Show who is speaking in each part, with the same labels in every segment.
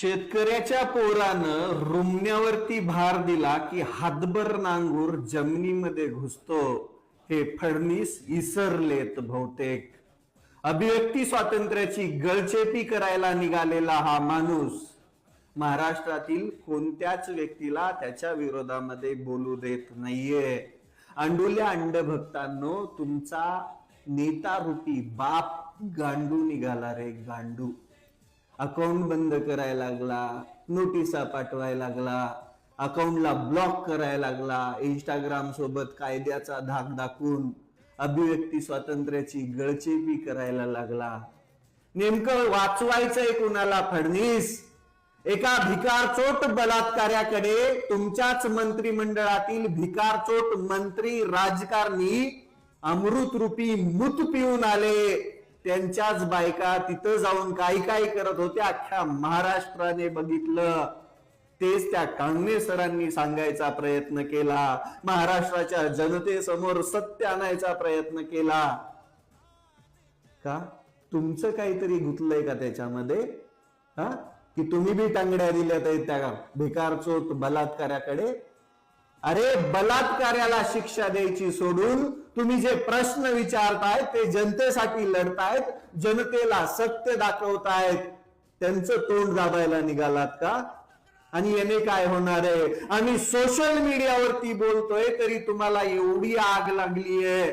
Speaker 1: शेतकऱ्याच्या पोरानं रुमण्यावरती भार दिला की हातभर नांगूर जमिनीमध्ये घुसतो हे फडणीस इसरलेत बहुतेक. अभिव्यक्ती स्वातंत्र्याची गळचेपी करायला निघालेला हा माणूस महाराष्ट्रातील कोणत्याच व्यक्तीला त्याच्या विरोधामध्ये बोलू देत नाहीये. अंडुल्या अंडभक्तांनो, तुमचा नेता रूपी बाप गांडू निघाला रे, गांडू. अकाउंट बंद करायला लागला, नोटिसा पाठवायला लागला, अकाउंटला ब्लॉक करायला लागला, इंस्टाग्राम सोबत कायद्याचा धाक दाखवून अभिव्यक्ती स्वातंत्र्याची गळचेपी करायला लागला. नेमकं वाचवायचंय कुणाला फडणीस? एका भिकारचोट बलात्कार्याकडे तुमच्याच मंत्रिमंडळातील भिकारचोट मंत्री राजकारणी अमृत रूपी मूत पिऊन आले. त्यांच्याच बायका तिथं जाऊन काय काय करत होत्या अख्ख्या महाराष्ट्राने बघितलं. तेच त्या कांगणे सरांनी सांगायचा प्रयत्न केला, महाराष्ट्राच्या जनतेसमोर सत्य आणायचा प्रयत्न केला. का तुमचं काहीतरी गुंतलंय का त्याच्यामध्ये? की तुम्ही बी टांगड्या दिल्यात त्या भिकारचोट बलात्कार्याकडे? अरे, बलात्कार्याला शिक्षा द्यायची सोडून तुम्ही जे प्रश्न विचारतायत ते जनतेसाठी लढतायत, जनतेला सत्य दाखवतायत, त्यांचं तोंड दाबायला निघालात का? आणि याने काय होणार आहे? आम्ही सोशल मीडियावरती बोलतोय तरी तुम्हाला एवढी आग लागलीये.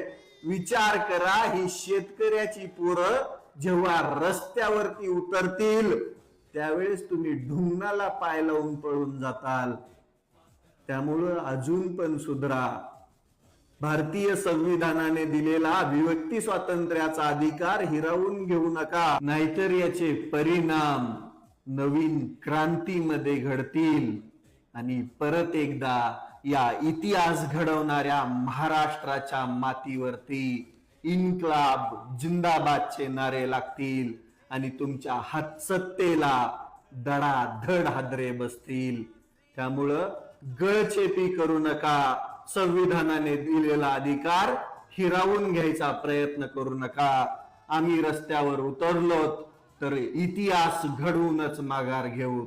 Speaker 1: विचार करा, ही शेतकऱ्याची पोरं जेव्हा रस्त्यावरती उतरतील त्यावेळेस तुम्ही ढुंगणाला पाय लावून पळून जाताल. त्यामुळं अजून पण सुधरा. भारतीय संविधानाने दिलेला अभिव्यक्ती स्वातंत्र्याचा अधिकार हिरावून घेऊ नका, नाहीतर याचे परिणाम नवीन क्रांतीमध्ये घडतील आणि परत एकदा या इतिहास घडवणाऱ्या महाराष्ट्राच्या मातीवरती इन्क्लाब जिंदाबादचे नारे लागतील आणि तुमच्या हातसत्तेला धडाधड हादरे बसतील. त्यामुळं गळचेपी करू नका. संविधानाने दिलेला अधिकार हिरावून घ्यायचा प्रयत्न करू नका. आम्ही रस्त्यावर उतरलो तर इतिहास घडवूनच माघार घेऊ.